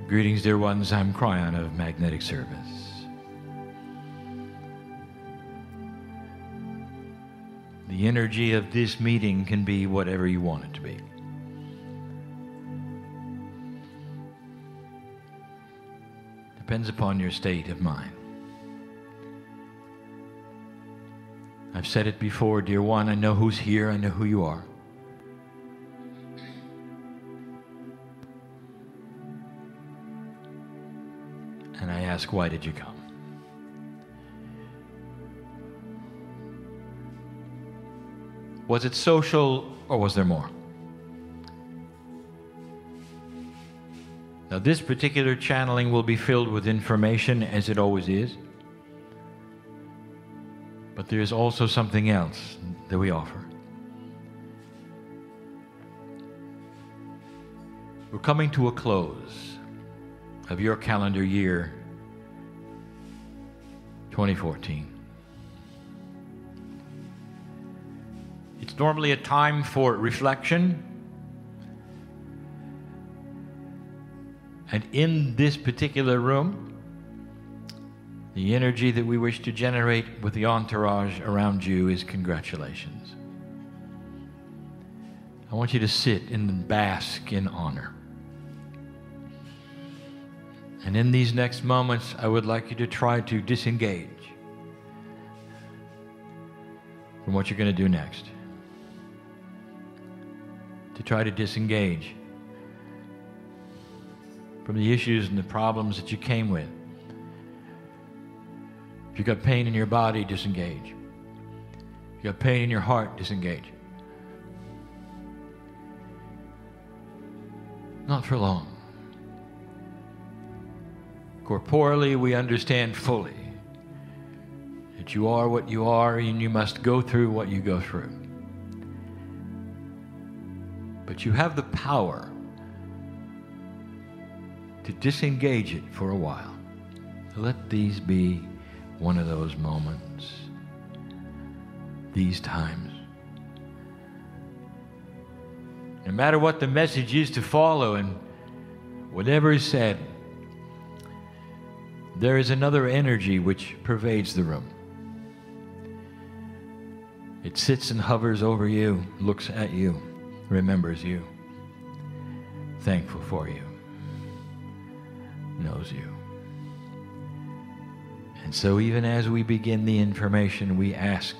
Greetings, dear ones. I'm Kryon of Magnetic Service. The energy of this meeting can be whatever you want it to be. Depends upon your state of mind. I've said it before, dear one, I know who's here, I know who you are. And I ask, why did you come? Was it social or was there more? Now, this particular channeling will be filled with information, as it always is. But there is also something else that we offer. We're coming to a close of your calendar year 2014. It's normally a time for reflection. And in this particular room, the energy that we wish to generate with the entourage around you is congratulations. I want you to sit and bask in honor. And in these next moments, I would like you to try to disengage from what you're going to do next. To try to disengage from the issues and the problems that you came with. If you've got pain in your body, disengage. If you've got pain in your heart, disengage. Not for long. Corporally, we understand fully that you are what you are and you must go through what you go through. But you have the power to disengage it for a while. Let these be one of those moments, these times. No matter what the message is to follow and whatever is said, there is another energy which pervades the room. It sits and hovers over you, looks at you, remembers you, thankful for you, knows you. And so even as we begin the information, we ask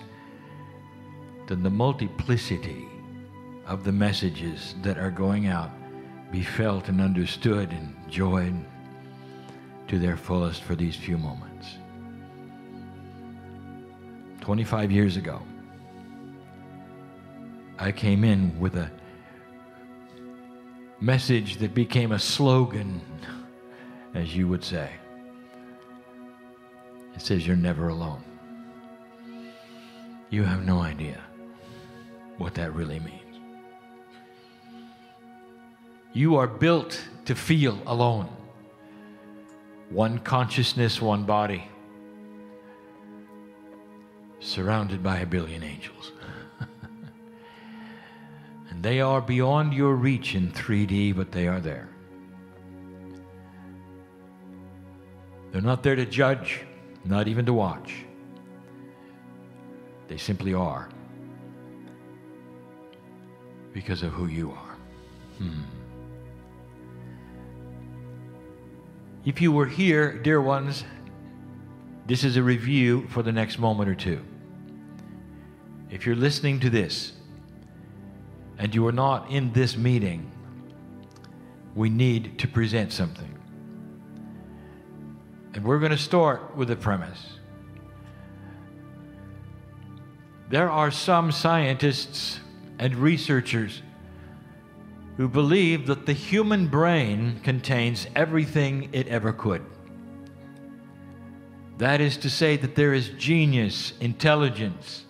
that the multiplicity of the messages that are going out be felt and understood and enjoyed to their fullest for these few moments. 25 years ago, I came in with a message that became a slogan, as you would say. It says, you're never alone. You have no idea what that really means. You are built to feel alone. One consciousness, one body, surrounded by 1 billion angels. And they are beyond your reach in 3D, but they are there. They're not there to judge, not even to watch. They simply are, because of who you are. If you were here, dear ones, this is a review for the next moment or two. If you're listening to this and you are not in this meeting, we need to present something. And we're going to start with a premise. There are some scientists and researchers who believe that the human brain contains everything it ever could. That is to say that there is genius, intelligence,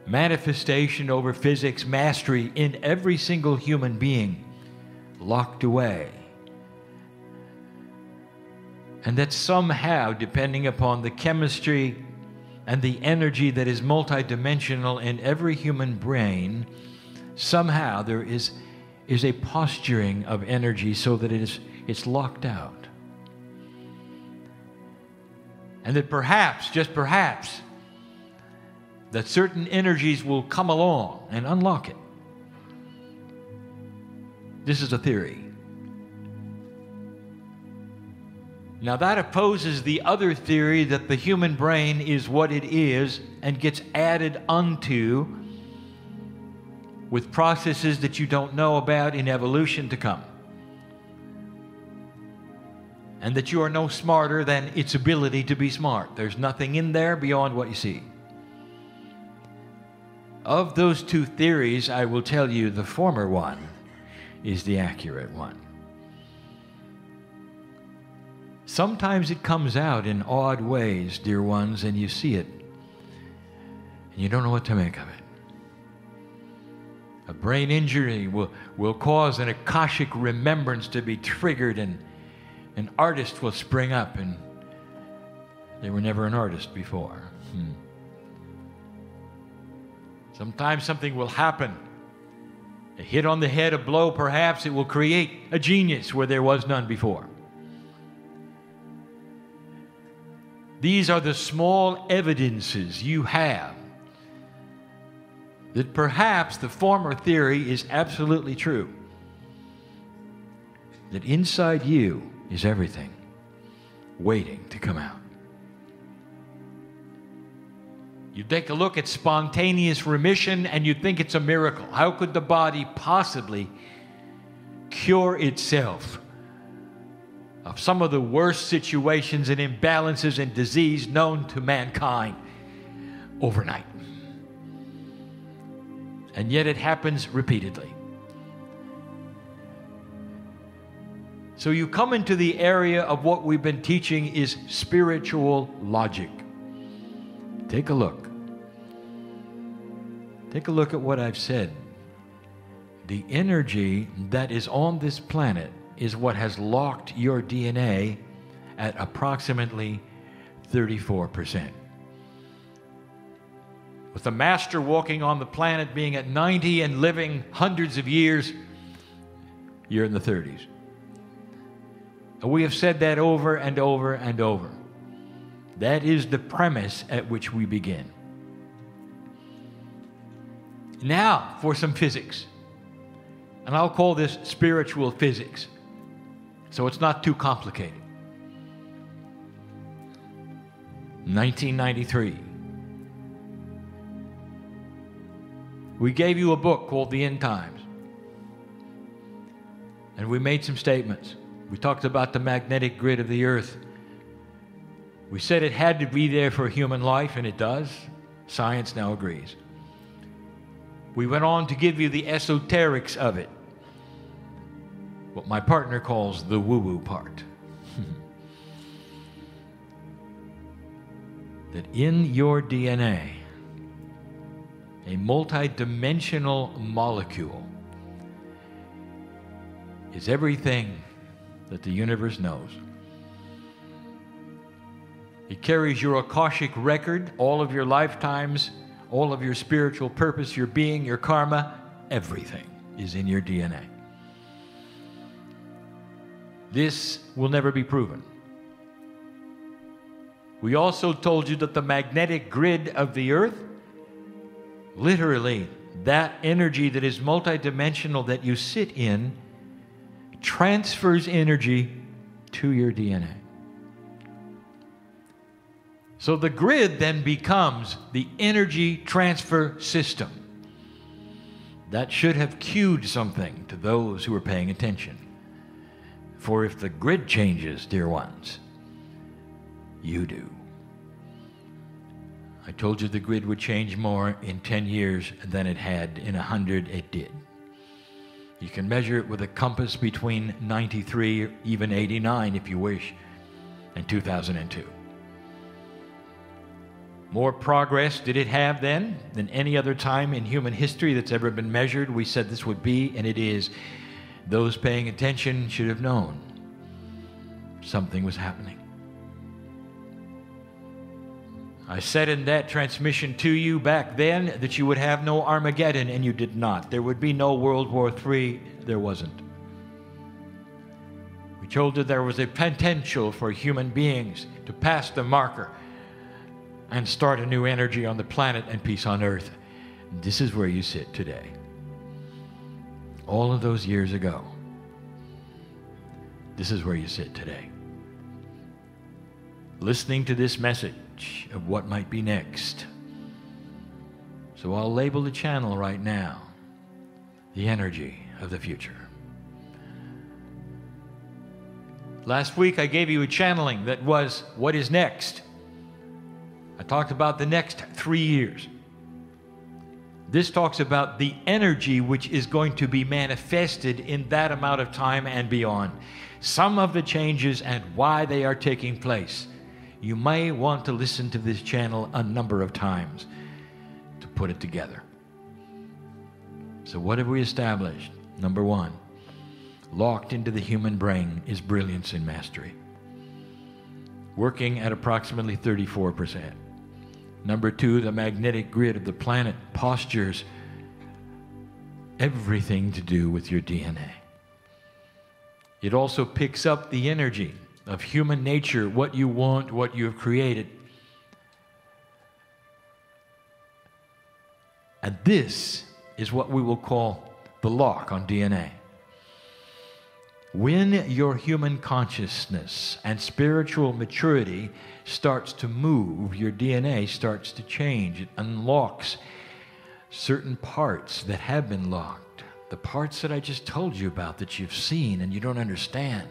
manifestation over physics, mastery in every single human being locked away. And that somehow, depending upon the chemistry and the energy that is multidimensional in every human brain, somehow there is a posturing of energy so that it It's locked out. And that perhaps, just perhaps, that certain energies will come along and unlock it. This is a theory. Now that opposes the other theory that the human brain is what it is and gets added unto with processes that you don't know about in evolution to come. And that you are no smarter than its ability to be smart. There's nothing in there beyond what you see. Of those two theories, I will tell you the former one is the accurate one. Sometimes it comes out in odd ways, dear ones, and you see it, and you don't know what to make of it. A brain injury will cause an Akashic remembrance to be triggered, and an artist will spring up, and they were never an artist before. Sometimes something will happen. A hit on the head, a blow perhaps, it will create a genius where there was none before. These are the small evidences you have that perhaps the former theory is absolutely true. That inside you is everything waiting to come out. You take a look at spontaneous remission and you think it's a miracle. How could the body possibly cure itself of some of the worst situations and imbalances and disease known to mankind overnight? And yet it happens repeatedly. So you come into the area of what we've been teaching is spiritual logic. Take a look. Take a look at what I've said. The energy that is on this planet is what has locked your DNA at approximately 34%. With the master walking on the planet being at 90 and living hundreds of years, you're in the 30s. And we have said that over and over and over. That is the premise at which we begin. Now for some physics. And I'll call this spiritual physics, so it's not too complicated. 1993. We gave you a book called The End Times. And we made some statements. We talked about the magnetic grid of the earth. We said it had to be there for human life, and it does. Science now agrees. We went on to give you the esoterics of it, what my partner calls the woo-woo part. That in your DNA, a multi-dimensional molecule is everything that the universe knows. It carries your Akashic record, all of your lifetimes, all of your spiritual purpose, your being, your karma, everything is in your DNA. This will never be proven. We also told you that the magnetic grid of the earth, literally that energy that is multidimensional that you sit in, transfers energy to your DNA. So the grid then becomes the energy transfer system. That should have cued something to those who are paying attention. For if the grid changes, dear ones, you do. I told you the grid would change more in 10 years than it had in 100. It did. You can measure it with a compass between 93 or even 89 if you wish, and 2002. More progress did it have then than any other time in human history that's ever been measured. We said this would be, and it is. Those paying attention should have known something was happening. I said in that transmission to you back then that you would have no Armageddon, and you did not. There would be no World War III. There wasn't. We told you there was a potential for human beings to pass the marker and start a new energy on the planet and peace on earth. This is where you sit today. All of those years ago, this is where you sit today. Listening to this message of what might be next. So I'll label the channel right now, the energy of the future. Last week I gave you a channeling that was what is next. I talked about the next 3 years. This talks about the energy which is going to be manifested in that amount of time and beyond. Some of the changes and why they are taking place. You may want to listen to this channel a number of times to put it together. So what have we established? Number one, locked into the human brain is brilliance and mastery, working at approximately 34%. Number two, the magnetic grid of the planet postures everything to do with your DNA. It also picks up the energy of human nature, what you want, what you have created. And this is what we will call the lock on DNA. When your human consciousness and spiritual maturity starts to move, your DNA starts to change. It unlocks certain parts that have been locked. The parts that I just told you about that you've seen and you don't understand.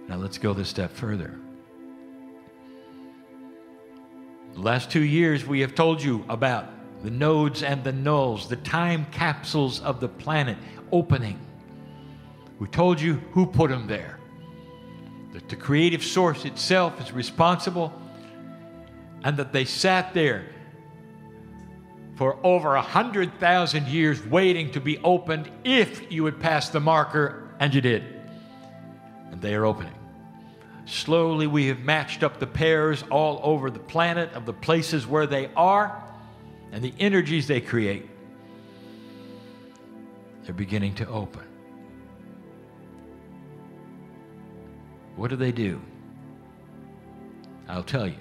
Now let's go this step further. The last 2 years we have told you about the nodes and the nulls, the time capsules of the planet opening. We told you who put them there. That the creative source itself is responsible, and that they sat there for over 100,000 years waiting to be opened if you would pass the marker, and you did. And they are opening. Slowly we have matched up the pairs all over the planet of the places where they are and the energies they create. They're beginning to open. What do? I'll tell you.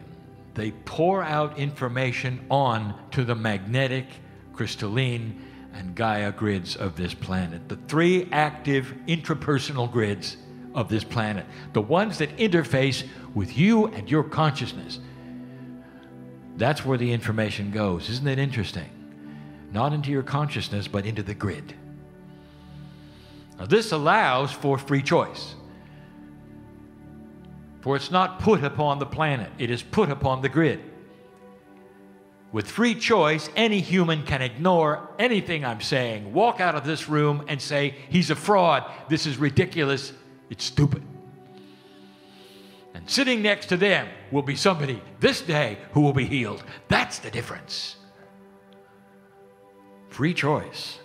They pour out information on to the magnetic, crystalline, and Gaia grids of this planet. The 3 active intrapersonal grids of this planet. The ones that interface with you and your consciousness. That's where the information goes. Isn't it interesting? Not into your consciousness, but into the grid. Now this allows for free choice. For it's not put upon the planet, it is put upon the grid. With free choice, any human can ignore anything I'm saying, walk out of this room and say, he's a fraud, this is ridiculous, it's stupid. And sitting next to them will be somebody this day who will be healed. That's the difference. Free choice.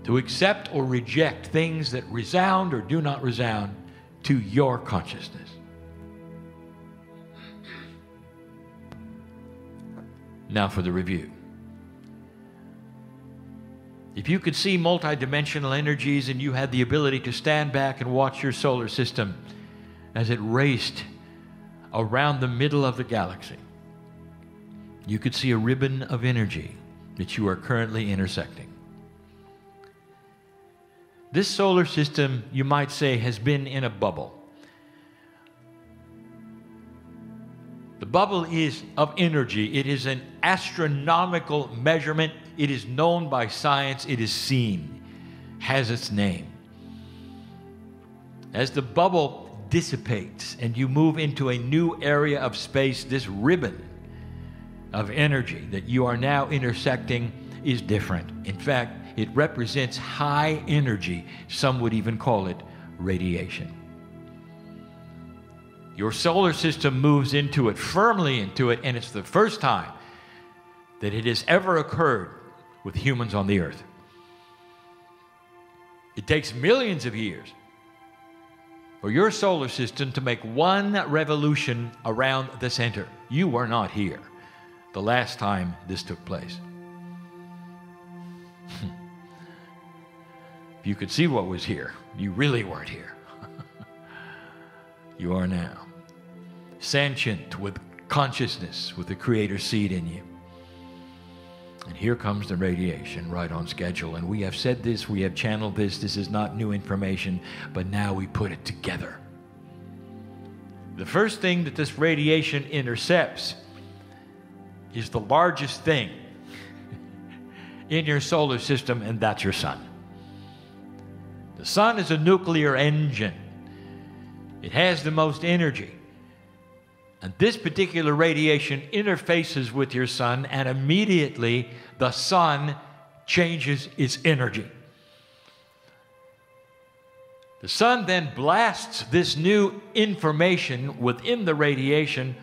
To accept or reject things that resound or do not resound to your consciousness. Now for the review. If you could see multidimensional energies and you had the ability to stand back and watch your solar system as it raced around the middle of the galaxy, you could see a ribbon of energy that you are currently intersecting. This solar system, you might say, has been in a bubble. The bubble is of energy. It is an astronomical measurement. It is known by science. It is seen, has its name. As the bubble dissipates and you move into a new area of space, this ribbon of energy that you are now intersecting is different. In fact, it represents high energy. Some would even call it radiation. Your solar system moves into it, firmly into it, and it's the first time that it has ever occurred with humans on the earth. It takes millions of years for your solar system to make one revolution around the center. You were not here the last time this took place. If you could see what was here, you really weren't here. You are now. Sentient with consciousness, with the Creator seed in you. And here comes the radiation right on schedule. And we have said this, we have channeled this. This is not new information, but now we put it together. The first thing that this radiation intercepts is the largest thing in your solar system, and that's your sun. The sun is a nuclear engine. It has the most energy. And this particular radiation interfaces with your sun, and immediately the sun changes its energy. The sun then blasts this new information within the radiation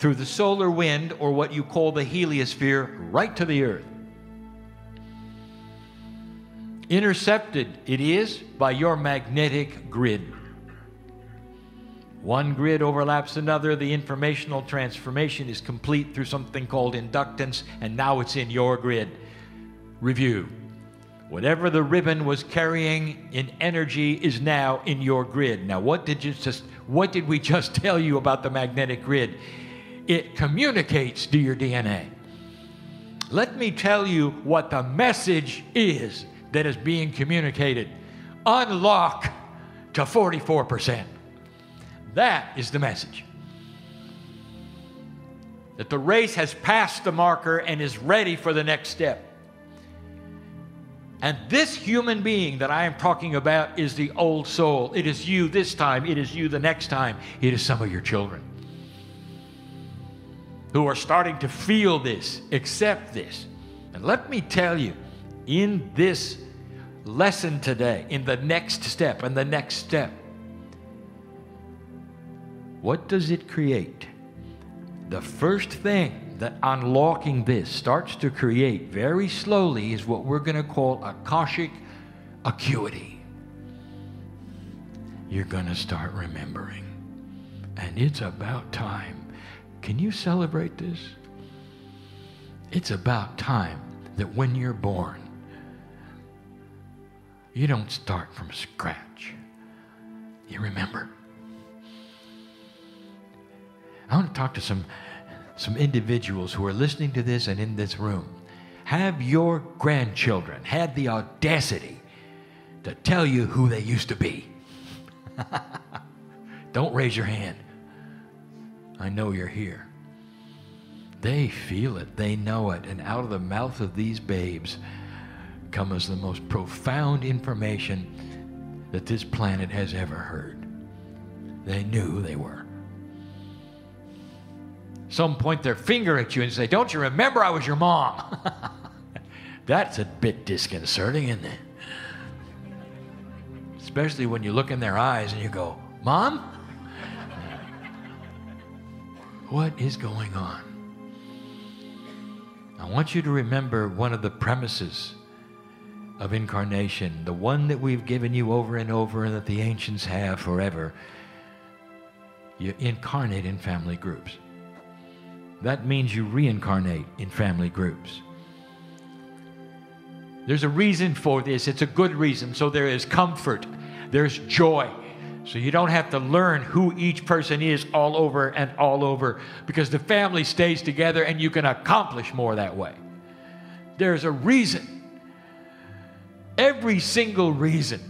through the solar wind, or what you call the heliosphere, right to the earth. Intercepted it is by your magnetic grid. One grid overlaps another. The informational transformation is complete through something called inductance, and now it's in your grid. Review. Whatever the ribbon was carrying in energy is now in your grid. Now, what did we just tell you about the magnetic grid? It communicates to your DNA. Let me tell you what the message is that is being communicated. Unlock to 44%. That is the message. That the race has passed the marker and is ready for the next step. And this human being that I am talking about is the old soul. It is you this time. It is you the next time. It is some of your children who are starting to feel this, accept this. And let me tell you, in this lesson today, in the next step, what does it create? The first thing that unlocking this starts to create very slowly is what we're going to call Akashic acuity. You're going to start remembering. And it's about time. Can you celebrate this? It's about time that when you're born, you don't start from scratch. You remember. I want to talk to some individuals who are listening to this and in this room. Have your grandchildren had the audacity to tell you who they used to be? Don't raise your hand. I know you're here. They feel it. They know it. And out of the mouth of these babes comes the most profound information that this planet has ever heard. They knew who they were. Some point their finger at you and say, "Don't you remember I was your mom?" That's a bit disconcerting, isn't it? Especially when you look in their eyes and you go, "Mom? What is going on?" I want you to remember one of the premises of incarnation, the one that we've given you over and over and that the ancients have forever. You incarnate in family groups. That means you reincarnate in family groups. There's a reason for this. It's a good reason. So there is comfort. There's joy. So you don't have to learn who each person is all over, because the family stays together and you can accomplish more that way. There's a reason. Every single reason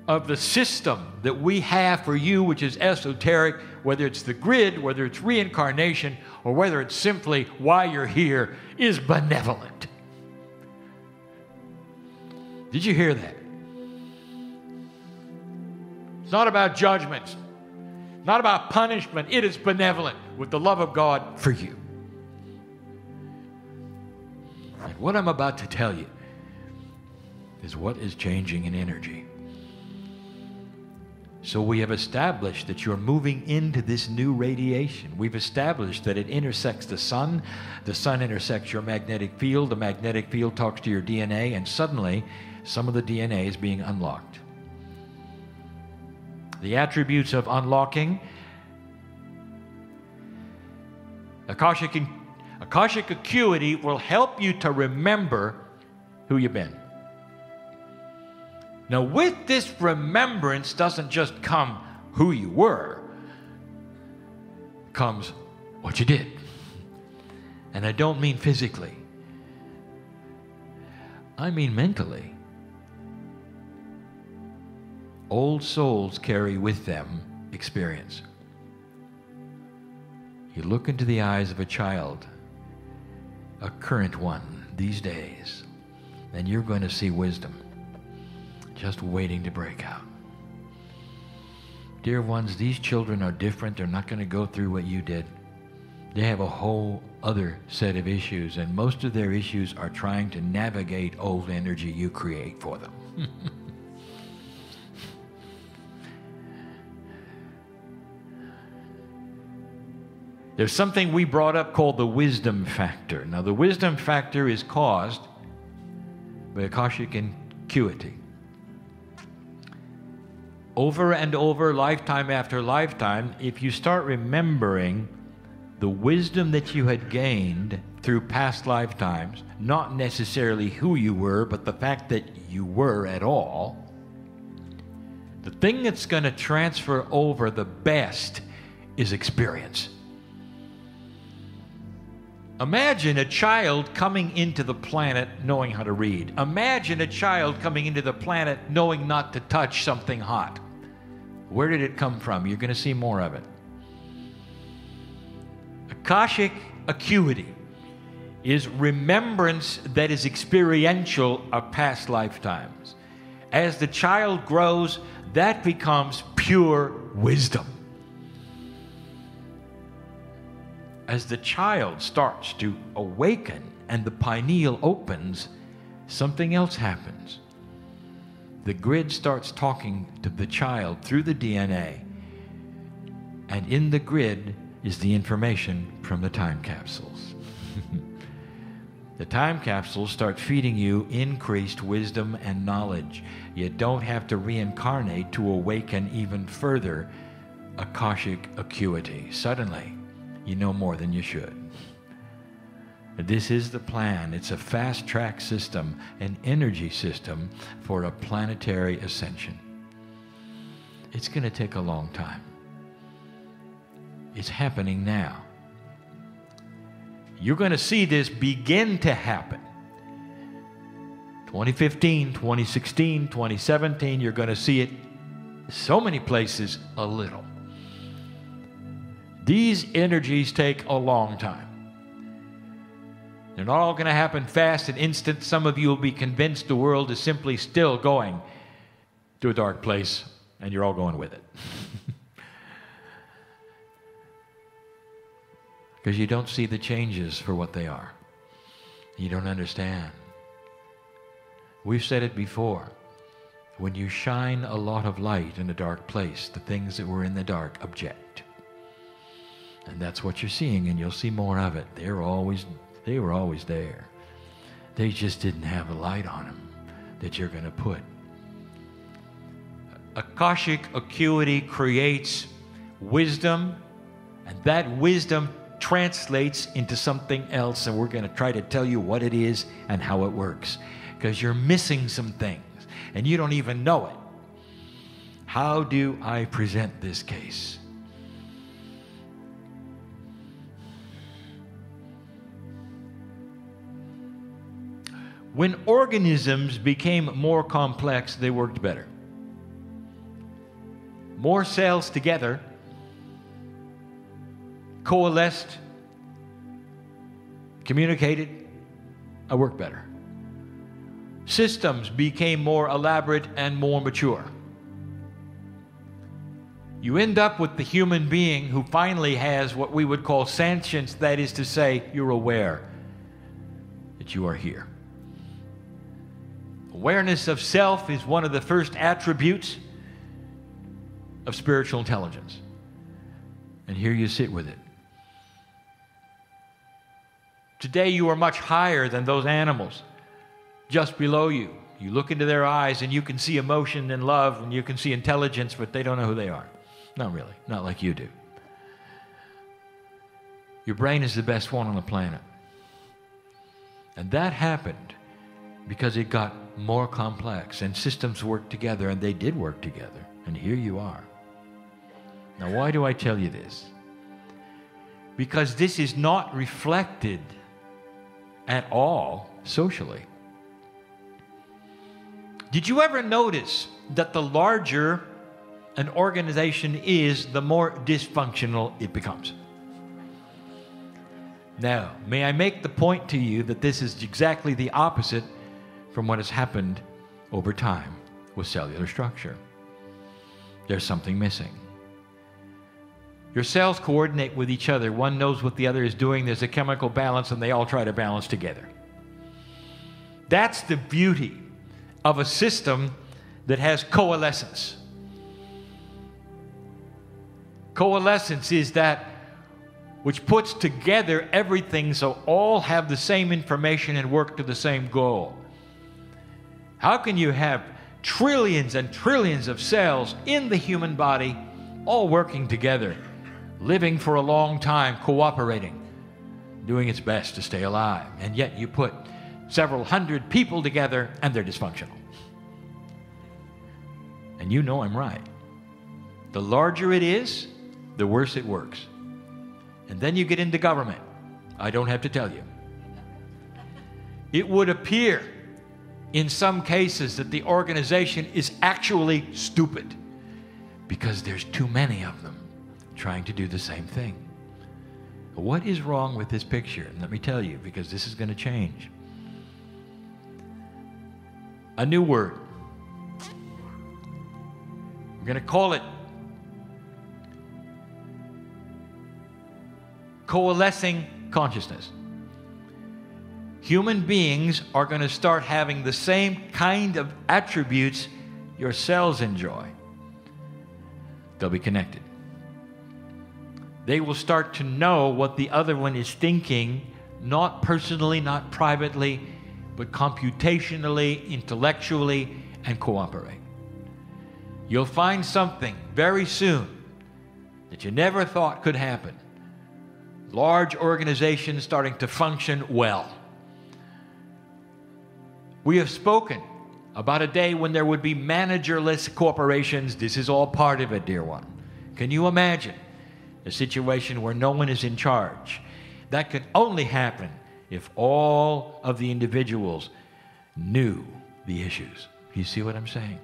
of the system that we have for you, which is esoteric, whether it's the grid, whether it's reincarnation, or whether it's simply why you're here, is benevolent. Did you hear that? It's not about judgments, not about punishment. It is benevolent with the love of God for you. And what I'm about to tell you is what is changing in energy. So we have established that you're moving into this new radiation. We've established that it intersects the sun intersects your magnetic field, the magnetic field talks to your DNA, and suddenly some of the DNA is being unlocked. The attributes of unlocking: Akashic acuity will help you to remember who you've been. Now, with this remembrance doesn't just come who you were, comes what you did. And I don't mean physically. I mean mentally. Old souls carry with them experience. You look into the eyes of a child, a current one these days, and you're going to see wisdom just waiting to break out. Dear ones, these children are different. They're not going to go through what you did. They have a whole other set of issues, and most of their issues are trying to navigate old energy you create for them. There's something we brought up called the wisdom factor. Now, the wisdom factor is caused by Akashic acuity. Over and over, lifetime after lifetime, if you start remembering the wisdom that you had gained through past lifetimes, not necessarily who you were, but the fact that you were at all, the thing that's going to transfer over the best is experience. Imagine a child coming into the planet knowing how to read. Imagine a child coming into the planet knowing not to touch something hot. Where did it come from? You're going to see more of it. Akashic acuity is remembrance that is experiential of past lifetimes. As the child grows, that becomes pure wisdom. As the child starts to awaken and the pineal opens, something else happens. The grid starts talking to the child through the DNA, and in the grid is the information from the time capsules. The time capsules start feeding you increased wisdom and knowledge. You don't have to reincarnate to awaken even further Akashic acuity. Suddenly, you know more than you should. This is the plan. It's a fast-track system, an energy system for a planetary ascension. It's going to take a long time. It's happening now. You're going to see this begin to happen. 2015, 2016, 2017, you're going to see it so many places a little. These energies take a long time. They're not all going to happen fast and instant. Some of you will be convinced the world is simply still going to a dark place, and you're all going with it. Because you don't see the changes for what they are. You don't understand. We've said it before. When you shine a lot of light in a dark place, the things that were in the dark object. And that's what you're seeing, and you'll see more of it. They were always there. They just didn't have a light on them that you're going to put. Akashic acuity creates wisdom, and that wisdom translates into something else, and we're going to try to tell you what it is and how it works, because you're missing some things, and you don't even know it. How do I present this case? When organisms became more complex, they worked better. More cells together coalesced, communicated, I work better. Systems became more elaborate and more mature. You end up with the human being who finally has what we would call sentience, that is to say, you're aware that you are here. Awareness of self is one of the first attributes of spiritual intelligence. And here you sit with it. Today you are much higher than those animals just below you. You look into their eyes and you can see emotion and love and you can see intelligence, but they don't know who they are. Not really, not like you do. Your brain is the best one on the planet. And that happened because it got more complex and systems worked together, and they did work together. And here you are. Now, why do I tell you this? Because this is not reflected at all socially. Did you ever notice that the larger an organization is, the more dysfunctional it becomes? Now, may I make the point to you that this is exactly the opposite from what has happened over time with cellular structure. There's something missing. Your cells coordinate with each other. One knows what the other is doing. There's a chemical balance, and they all try to balance together. That's the beauty of a system that has coalescence. Coalescence is that which puts together everything so all have the same information and work to the same goal. How can you have trillions and trillions of cells in the human body all working together, living for a long time, cooperating, doing its best to stay alive, and yet you put several hundred people together and they're dysfunctional? And you know I'm right. The larger it is, the worse it works. And then you get into government. I don't have to tell you. It would appear in some cases that the organization is actually stupid because there's too many of them trying to do the same thing. What is wrong with this picture? And let me tell you, because this is going to change. A new word. We're going to call it coalescing consciousness. Human beings are going to start having the same kind of attributes your cells enjoy. They'll be connected. They will start to know what the other one is thinking, not personally, not privately, but computationally, intellectually, and cooperate. You'll find something very soon that you never thought could happen. Large organizations starting to function well. We have spoken about a day when there would be managerless corporations. This is all part of it, dear one. Can you imagine a situation where no one is in charge? That could only happen if all of the individuals knew the issues. You see what I'm saying?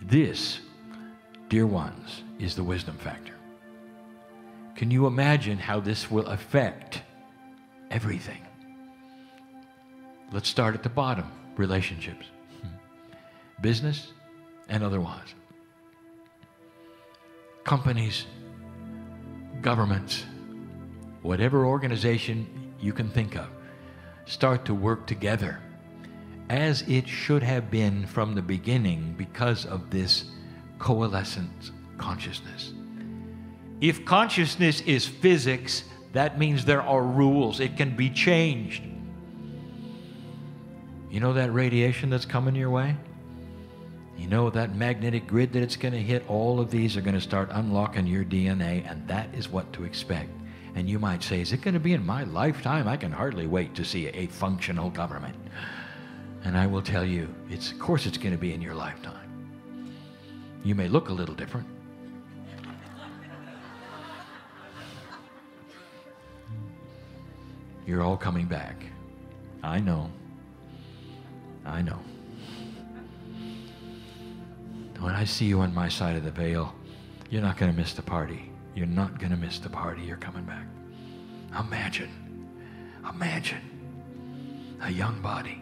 This, dear ones, is the wisdom factor. Can you imagine how this will affect everything? Let's start at the bottom. Relationships. Business and otherwise. Companies, governments, whatever organization you can think of, start to work together as it should have been from the beginning because of this coalescent consciousness. If consciousness is physics, that means there are rules. It can be changed. You know that radiation that's coming your way? You know that magnetic grid that it's going to hit? All of these are going to start unlocking your DNA, and that is what to expect. And you might say, is it going to be in my lifetime? I can hardly wait to see a functional government. And I will tell you, of course it's going to be in your lifetime. You may look a little different. You're all coming back. I know. I know. When I see you on my side of the veil, you're not going to miss the party. You're not going to miss the party. You're coming back. Imagine a young body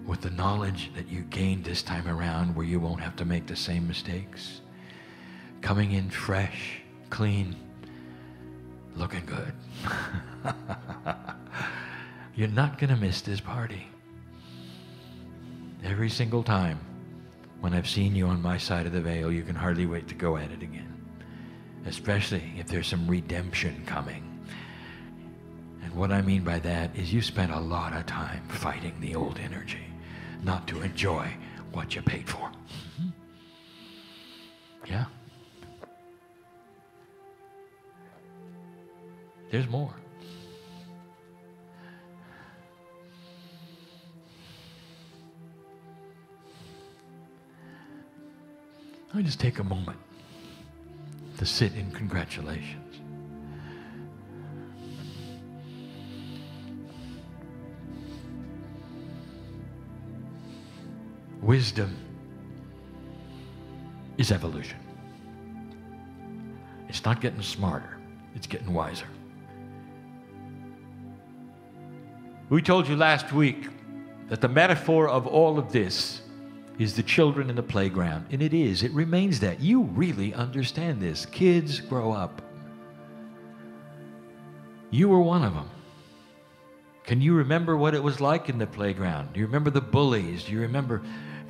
with the knowledge that you gained this time around, where you won't have to make the same mistakes. Coming in fresh, clean, looking good. You're not going to miss this party. Every single time when I've seen you on my side of the veil, you can hardly wait to go at it again. Especially if there's some redemption coming. And what I mean by that is you spent a lot of time fighting the old energy, not to enjoy what you paid for. Yeah. There's more. I just take a moment to sit in congratulations. Wisdom is evolution. It's not getting smarter, it's getting wiser. We told you last week that the metaphor of all of this is the children in the playground. And it is. It remains that. You really understand this. Kids grow up. You were one of them. Can you remember what it was like in the playground? Do you remember the bullies? Do you remember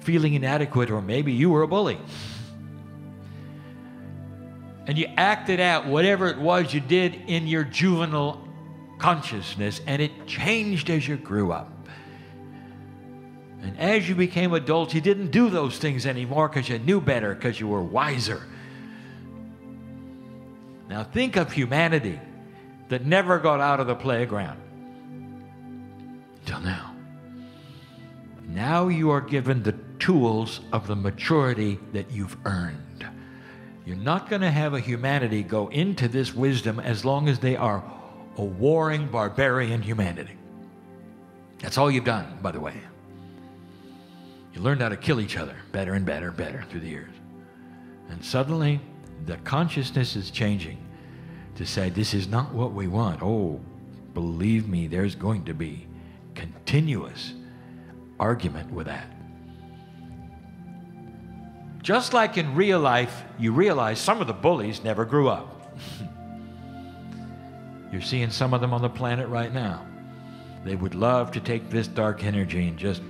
feeling inadequate? Or maybe you were a bully. And you acted out whatever it was you did in your juvenile consciousness, and it changed as you grew up. And as you became adults, you didn't do those things anymore because you knew better, because you were wiser. Now think of humanity that never got out of the playground until now. Now you are given the tools of the maturity that you've earned. You're not going to have a humanity go into this wisdom as long as they are a warring, barbarian humanity. That's all you've done, by the way. You learned how to kill each other better and better and better through the years. And suddenly, the consciousness is changing to say, this is not what we want. Oh, believe me, there's going to be continuous argument with that. Just like in real life, you realize some of the bullies never grew up. You're seeing some of them on the planet right now. They would love to take this dark energy and just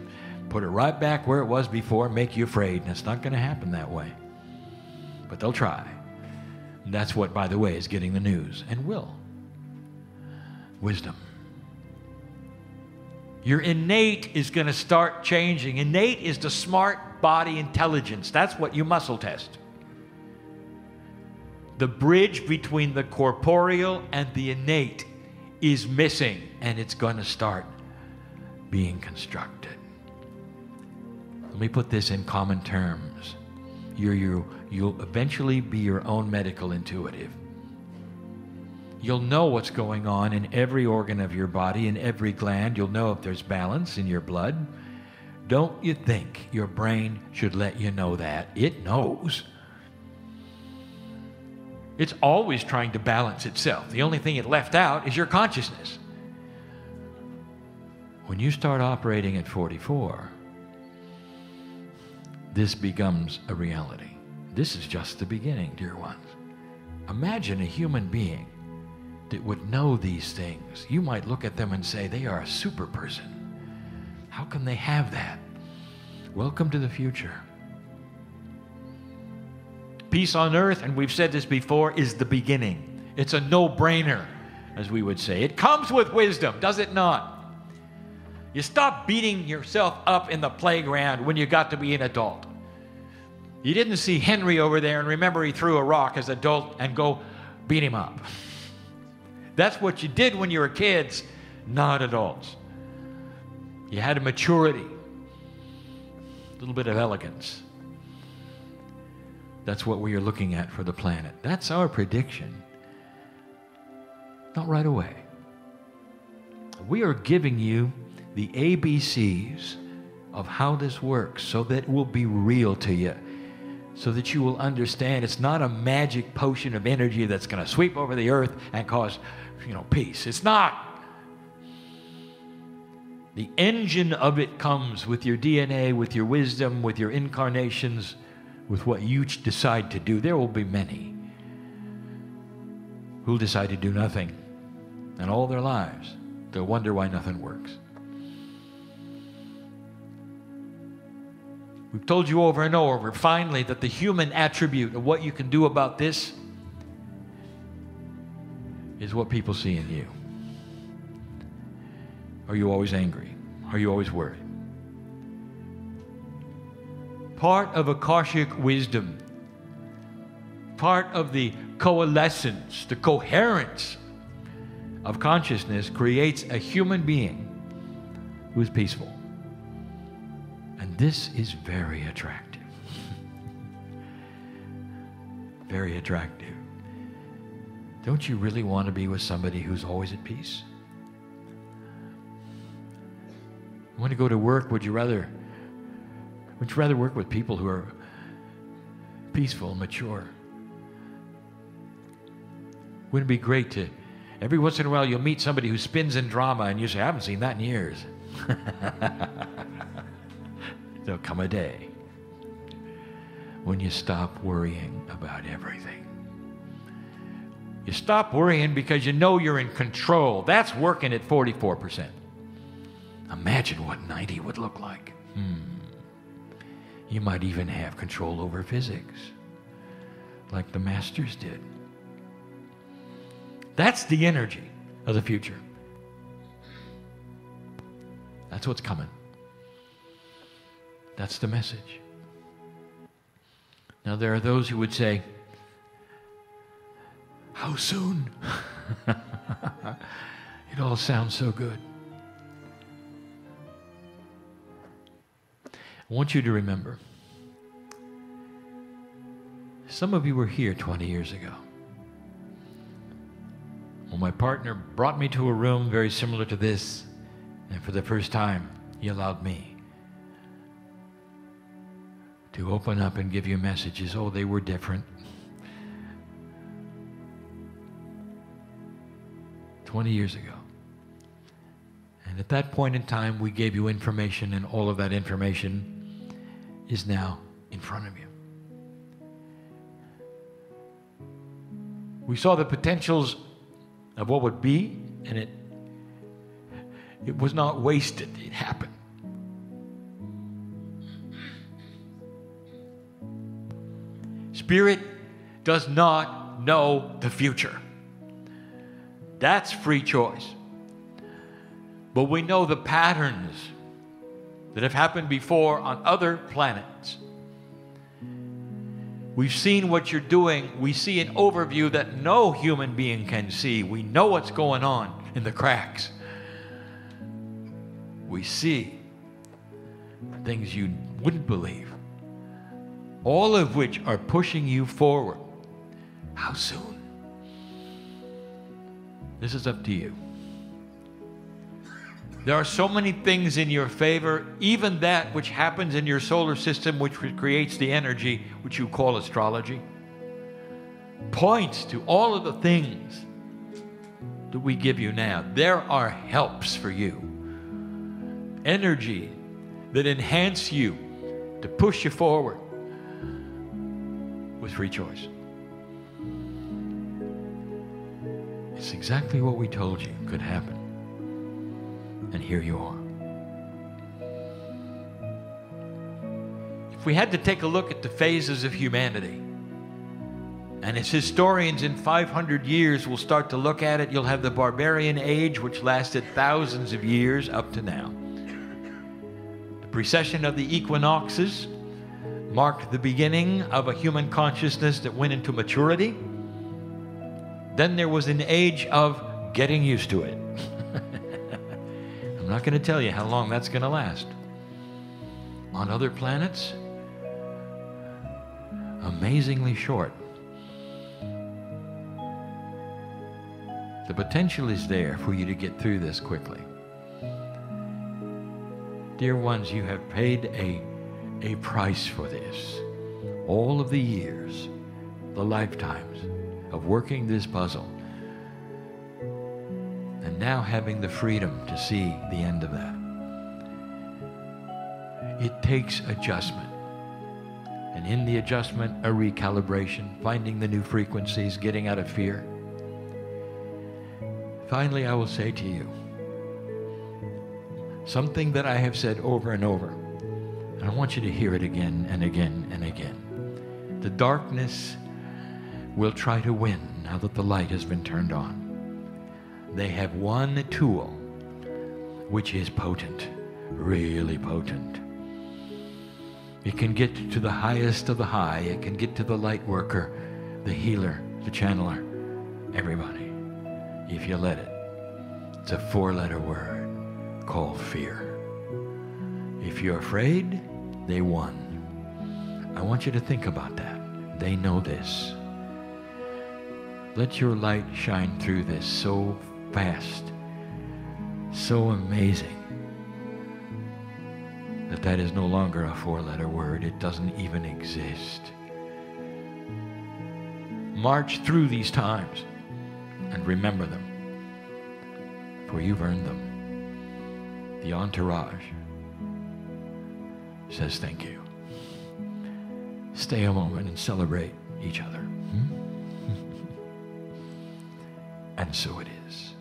put it right back where it was before, make you afraid, and it's not going to happen that way. But they'll try. And that's what, by the way, is getting the news, and will. Wisdom. Your innate is going to start changing. Innate is the smart body intelligence. That's what you muscle test. The bridge between the corporeal and the innate is missing, and it's going to start being constructed. Let me put this in common terms. You'll eventually be your own medical intuitive. You'll know what's going on in every organ of your body, in every gland. You'll know if there's balance in your blood. Don't you think your brain should let you know that? It knows. It's always trying to balance itself. The only thing it left out is your consciousness. When you start operating at 44, this becomes a reality. This is just the beginning, dear ones. Imagine a human being that would know these things. You might look at them and say, they are a super person. How can they have that? Welcome to the future. Peace on earth, and we've said this before, is the beginning. It's a no-brainer, as we would say. It comes with wisdom, does it not? You stop beating yourself up in the playground when you got to be an adult. You didn't see Henry over there and remember he threw a rock as an adult and go beat him up. That's what you did when you were kids, not adults. You had a maturity, a little bit of elegance. That's what we are looking at for the planet. That's our prediction. Not right away. We are giving you the ABCs of how this works so that it will be real to you, so that you will understand it's not a magic potion of energy that's going to sweep over the earth and cause, peace. It's not. The engine of it comes with your DNA, with your wisdom, with your incarnations, with what you decide to do. There will be many who'll decide to do nothing, and all their lives they'll wonder why nothing works. We've told you over and over, finally, that the human attribute of what you can do about this is what people see in you. Are you always angry? Are you always worried? Part of Akashic wisdom, part of the coalescence, the coherence of consciousness creates a human being who is peaceful. And this is very attractive. very attractive. Don't you really want to be with somebody who's always at peace? You want to go to work, would you rather work with people who are peaceful, mature? Wouldn't it be great to, every once in a while you'll meet somebody who spins in drama and you say, I haven't seen that in years. There'll come a day when you stop worrying about everything. You stop worrying because you know you're in control. That's working at 44%. Imagine what 90 would look like. You might even have control over physics, like the masters did. That's the energy of the future. That's what's coming. That's the message. Now, there are those who would say, how soon? It all sounds so good. I want you to remember, some of you were here 20 years ago. Well, my partner brought me to a room very similar to this, and for the first time, he allowed me to open up and give you messages. Oh, they were different. 20 years ago. And at that point in time, we gave you information, and all of that information is now in front of you. We saw the potentials of what would be, and it was not wasted. It happened. Spirit does not know the future. That's free choice. But we know the patterns that have happened before on other planets. We've seen what you're doing. We see an overview that no human being can see. We know what's going on in the cracks. We see things you wouldn't believe, all of which are pushing you forward. How soon? This is up to you. There are so many things in your favor, even that which happens in your solar system, which creates the energy which you call astrology, points to all of the things that we give you now. There are helps for you, energy that enhance you, to push you forward with free choice. It's exactly what we told you could happen. And here you are. If we had to take a look at the phases of humanity, and as historians in 500 years will start to look at it, you'll have the barbarian age, which lasted thousands of years up to now. The precession of the equinoxes marked the beginning of a human consciousness that went into maturity. Then there was an age of getting used to it. I'm not going to tell you how long that's going to last. On other planets, amazingly short. The potential is there for you to get through this quickly. Dear ones, you have paid a price for this. All of the years, the lifetimes of working this puzzle, and now having the freedom to see the end of that. It takes adjustment. And in the adjustment, a recalibration, finding the new frequencies, getting out of fear. Finally, I will say to you something that I have said over and over, and I want you to hear it again and again and again. The darkness will try to win now that the light has been turned on. They have one tool, which is potent, really potent. It can get to the highest of the high. It can get to the light worker, the healer, the channeler, everybody, if you let it. It's a 4-letter word called fear. If you're afraid, they won. I want you to think about that. They know this. Let your light shine through this so fast, so amazing, that is no longer a four-letter word. It doesn't even exist. March through these times and remember them, for you've earned them. The entourage says thank you. Stay a moment and celebrate each other. And so it is.